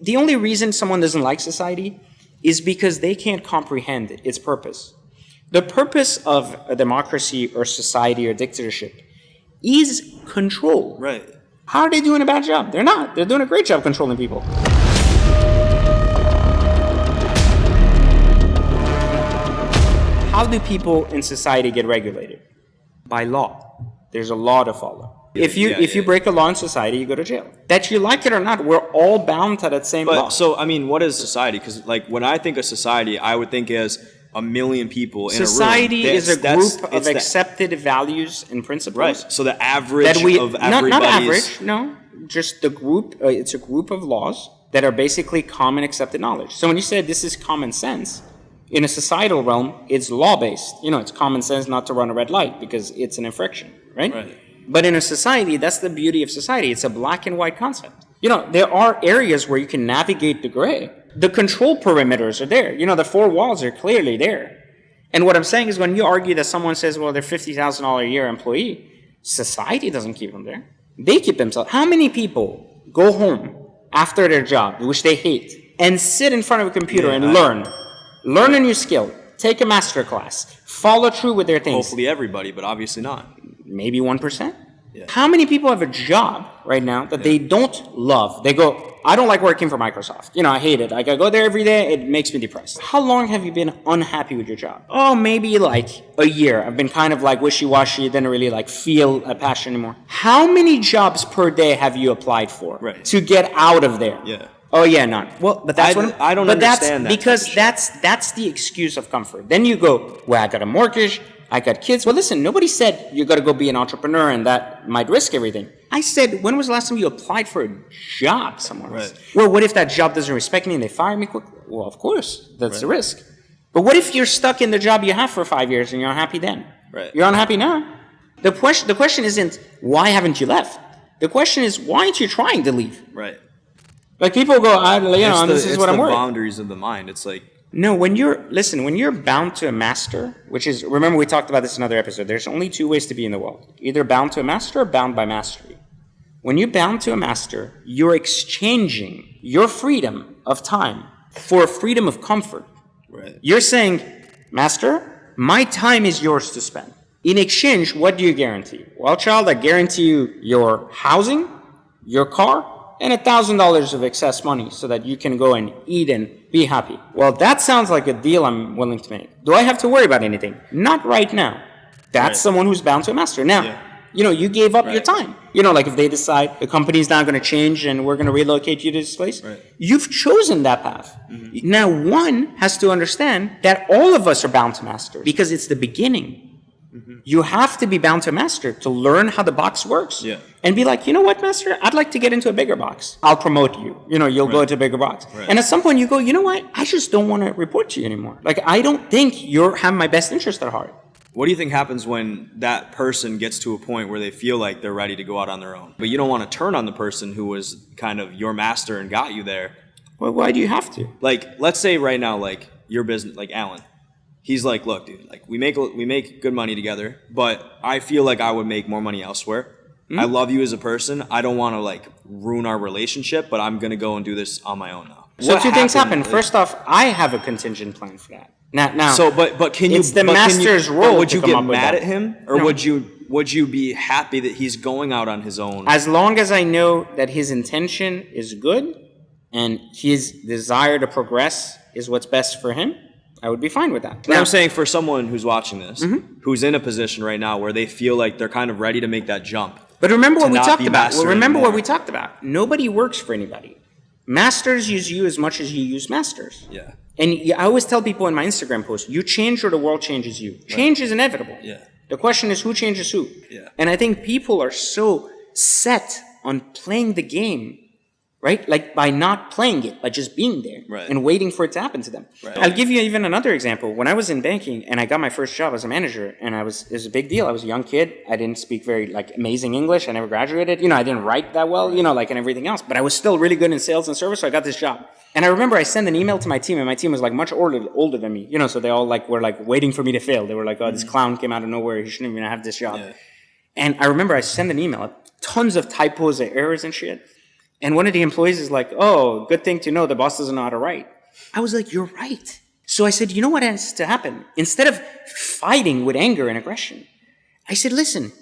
the only reason someone doesn't like society is because they can't comprehend its purpose. The purpose of a democracy or society or dictatorship is control. Right. How are they doing a bad job? They're not. They're doing a great job controlling people. How do people in society get regulated? By law. There's a law to follow. If you break a law in society, you go to jail. That you like it or not, we're all bound to that same law. So, I mean, what is society? Because, like, when I think of society, I would think as a million people in a room. Society is a group of accepted values and principles. Right. So the average of everybody not average, no. Just the group. It's a group of laws that are basically common accepted knowledge. So when you say this is common sense, in a societal realm, it's law-based. It's common sense not to run a red light because it's an infraction, right? Right. But in a society, that's the beauty of society. It's a black and white concept. There are areas where you can navigate the gray. The control perimeters are there. The four walls are clearly there. And what I'm saying is when you argue that someone says, well, they're $50,000 a year employee, society doesn't keep them there. They keep themselves. How many people go home after their job, which they hate, and sit in front of a computer and learn a new skill, take a master class, follow through with their things? Hopefully everybody, but obviously not. Maybe 1%. Yeah. How many people have a job right now that they don't love? They go, I don't like working for Microsoft. I hate it. Like, I go there every day. It makes me depressed. How long have you been unhappy with your job? Oh, maybe like a year. I've been kind of like wishy-washy. Didn't really like feel a passion anymore. How many jobs per day have you applied for to get out of there? Yeah. Oh yeah, none. Well, but that's I don't understand that. Because that's the excuse of comfort. Then you go, well, I got a mortgage, I got kids. Well, listen, nobody said you got to go be an entrepreneur and that might risk everything. I said, when was the last time you applied for a job somewhere else? Right. Well, what if that job doesn't respect me and they fire me quickly? Well, of course, that's the risk. But what if you're stuck in the job you have for 5 years and you're unhappy then? Right. You're unhappy now. The question isn't why haven't you left? The question is why aren't you trying to leave? Right. Like people go, this is what I'm worried. It's the boundaries of the mind. It's like. No, when you're bound to a master, which is, remember we talked about this in another episode, there's only two ways to be in the world. Either bound to a master or bound by mastery. When you're bound to a master, you're exchanging your freedom of time for freedom of comfort. Right. You're saying, master, my time is yours to spend. In exchange, what do you guarantee? Well, child, I guarantee you your housing, your car, and $1,000 of excess money so that you can go and eat and be happy. Well, that sounds like a deal I'm willing to make. Do I have to worry about anything? Not right now. That's someone who's bound to a master. Now, you gave up your time. Like if they decide the company's not going to change and we're going to relocate you to this place, you've chosen that path. Mm-hmm. Now, one has to understand that all of us are bound to master because it's the beginning. Mm-hmm. You have to be bound to a master to learn how the box works. Yeah. And be like, you know what, master? I'd like to get into a bigger box. I'll promote you. You'll go to a bigger box. Right. And at some point you go, you know what? I just don't want to report to you anymore. Like, I don't think you have my best interest at heart. What do you think happens when that person gets to a point where they feel like they're ready to go out on their own? But you don't want to turn on the person who was kind of your master and got you there. Well, why do you have to? Like, let's say right now, like, your business, like Alan. He's like, look, dude, like we make good money together, but I feel like I would make more money elsewhere. Mm-hmm. I love you as a person. I don't want to like ruin our relationship, but I'm going to go and do this on my own now. So two things happen. First off, I have a contingent plan for that. Now. So, but can you? It's the master's role. Would you get mad at him, or no. Would you be happy that he's going out on his own? As long as I know that his intention is good, and his desire to progress is what's best for him, I would be fine with that. But I'm saying for someone who's watching this, who's in a position right now where they feel like they're kind of ready to make that jump. But remember what we talked about. What we talked about. Nobody works for anybody. Masters use you as much as you use masters. Yeah. And I always tell people in my Instagram posts, you change or the world changes you. Change is inevitable. Yeah. The question is who changes who. Yeah. And I think people are so set on playing the game, right? Like by not playing it, by just being there and waiting for it to happen to them. Right. I'll give you even another example. When I was in banking and I got my first job as a manager, and it was a big deal. I was a young kid. I didn't speak very like amazing English. I never graduated. I didn't write that well, like and everything else. But I was still really good in sales and service, so I got this job. And I remember I sent an email to my team, and my team was like much older than me. So they all like were like waiting for me to fail. They were like, oh, this clown came out of nowhere. He shouldn't even have this job. Yeah. And I remember I sent an email, tons of typos and errors and shit. And one of the employees is like, oh, good thing to know the boss doesn't know how to write. I was like, you're right. So I said, you know what has to happen? Instead of fighting with anger and aggression, I said, listen,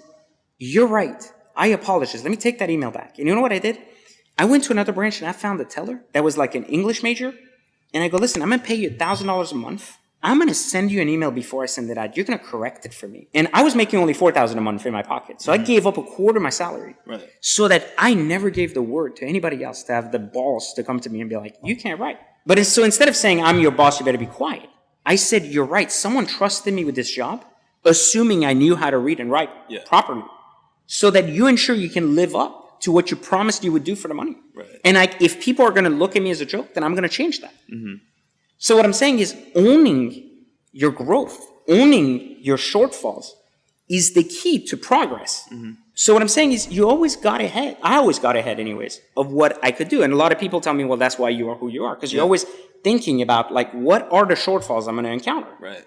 you're right. I apologize. Let me take that email back. And you know what I did? I went to another branch and I found a teller that was like an English major. And I go, listen, I'm going to pay you $1,000 a month. I'm going to send you an email before I send it out. You're going to correct it for me. And I was making only $4,000 a month in my pocket. So I gave up a quarter of my salary. Right. So that I never gave the word to anybody else to have the balls to come to me and be like, you can't write. But so instead of saying, I'm your boss, you better be quiet, I said, you're right. Someone trusted me with this job, assuming I knew how to read and write properly, so that you ensure you can live up to what you promised you would do for the money. Right. And if people are going to look at me as a joke, then I'm going to change that. Mm-hmm. So what I'm saying is owning your growth, owning your shortfalls is the key to progress. Mm-hmm. So what I'm saying is you always got ahead. I always got ahead anyways of what I could do. And a lot of people tell me, well, that's why you are who you are. Because you're always thinking about like, what are the shortfalls I'm going to encounter? Right.